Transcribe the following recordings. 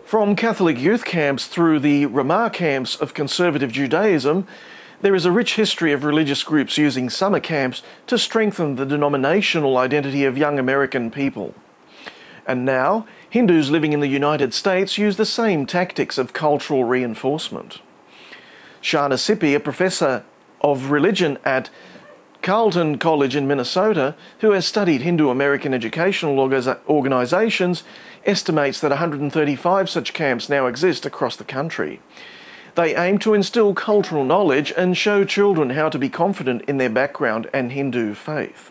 From Catholic youth camps through the Ramah camps of conservative Judaism, there is a rich history of religious groups using summer camps to strengthen the denominational identity of young American people. And now, Hindus living in the United States use the same tactics of cultural reinforcement. Shana Sippy, a professor of religion at Carleton College in Minnesota, who has studied Hindu American educational organizations, estimates that 135 such camps now exist across the country. They aim to instill cultural knowledge and show children how to be confident in their background and Hindu faith.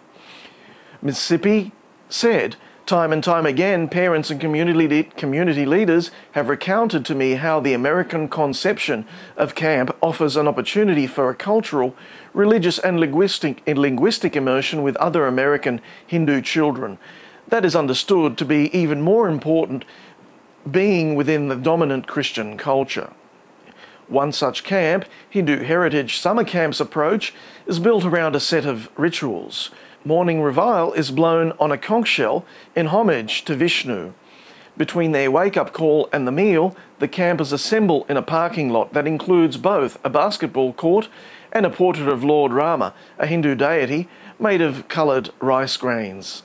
Ms. Sippy said, "Time and time again, parents and community leaders have recounted to me how the American conception of camp offers an opportunity for a cultural, religious and linguistic immersion with other American Hindu children. That is understood to be even more important being within the dominant Christian culture." One such camp, Hindu Heritage Summer Camp's approach, is built around a set of rituals. Morning reveille is blown on a conch shell in homage to Vishnu. Between their wake-up call and the meal, the campers assemble in a parking lot that includes both a basketball court and a portrait of Lord Rama, a Hindu deity, made of coloured rice grains.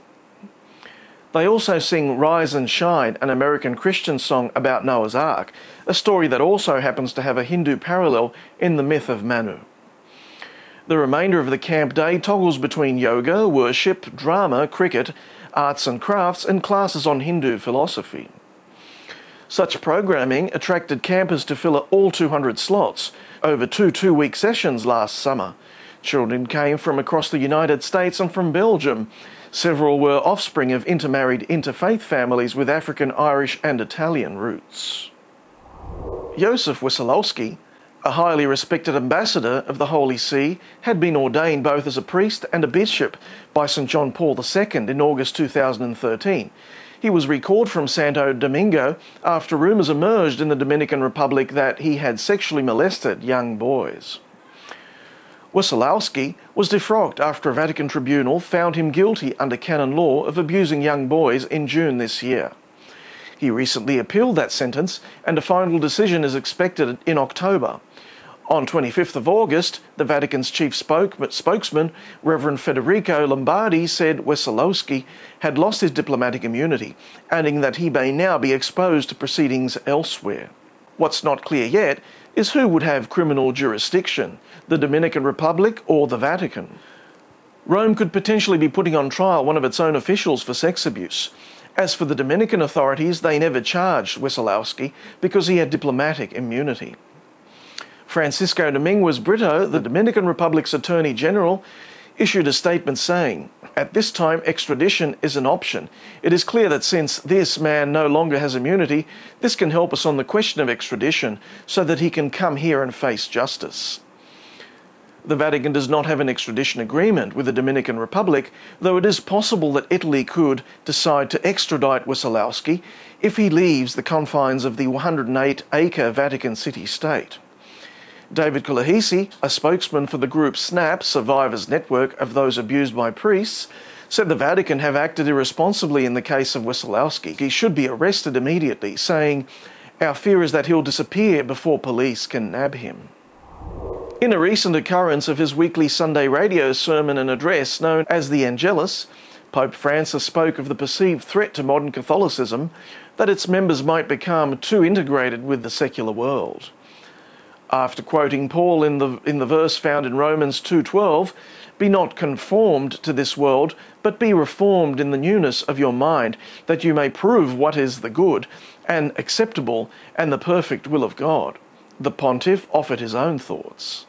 They also sing Rise and Shine, an American Christian song about Noah's Ark, a story that also happens to have a Hindu parallel in the myth of Manu. The remainder of the camp day toggles between yoga, worship, drama, cricket, arts and crafts, and classes on Hindu philosophy. Such programming attracted campers to fill all 200 slots over two-week sessions last summer. Children came from across the United States and from Belgium. Several were offspring of intermarried interfaith families with African, Irish and Italian roots. Joseph Wesolowski, a highly respected ambassador of the Holy See, had been ordained both as a priest and a bishop by St. John Paul II in August 2013. He was recalled from Santo Domingo after rumours emerged in the Dominican Republic that he had sexually molested young boys. Wesolowski was defrocked after a Vatican tribunal found him guilty under canon law of abusing young boys in June this year. He recently appealed that sentence, and a final decision is expected in October. On 25th of August, the Vatican's chief spokesman, Reverend Federico Lombardi, said Wesolowski had lost his diplomatic immunity, adding that he may now be exposed to proceedings elsewhere. What's not clear yet is who would have criminal jurisdiction, the Dominican Republic or the Vatican. Rome could potentially be putting on trial one of its own officials for sex abuse. As for the Dominican authorities, they never charged Wesolowski because he had diplomatic immunity. Francisco Dominguez Brito, the Dominican Republic's Attorney General, issued a statement saying, "At this time, extradition is an option. It is clear that since this man no longer has immunity, this can help us on the question of extradition so that he can come here and face justice." The Vatican does not have an extradition agreement with the Dominican Republic, though it is possible that Italy could decide to extradite Wesolowski if he leaves the confines of the 108-acre Vatican city-state. David Kulahisi, a spokesman for the group SNAP, Survivors Network of Those Abused by Priests, said the Vatican have acted irresponsibly in the case of Wesolowski. He should be arrested immediately, saying, "Our fear is that he'll disappear before police can nab him." In a recent occurrence of his weekly Sunday radio sermon and address known as the Angelus, Pope Francis spoke of the perceived threat to modern Catholicism, that its members might become too integrated with the secular world. After quoting Paul in the verse found in Romans 2:12, "Be not conformed to this world, but be reformed in the newness of your mind, that you may prove what is the good and acceptable and the perfect will of God," the pontiff offered his own thoughts.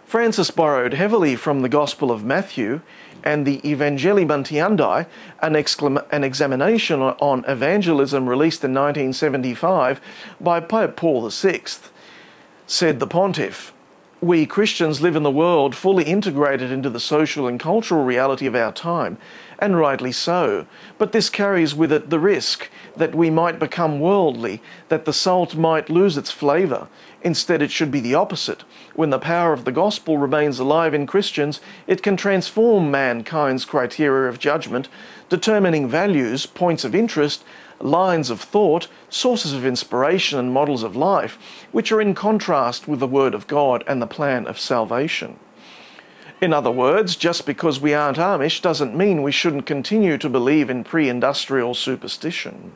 Francis borrowed heavily from the Gospel of Matthew and the Evangelii Montiandi, an examination on evangelism released in 1975 by Pope Paul VI. Said the pontiff, "We Christians live in the world fully integrated into the social and cultural reality of our time, and rightly so, but this carries with it the risk that we might become worldly, that the salt might lose its flavour. Instead, it should be the opposite. When the power of the gospel remains alive in Christians, it can transform mankind's criteria of judgment, determining values, points of interest, lines of thought, sources of inspiration and models of life, which are in contrast with the Word of God and the plan of salvation. In other words, just because we aren't Amish doesn't mean we shouldn't continue to believe in pre-industrial superstition.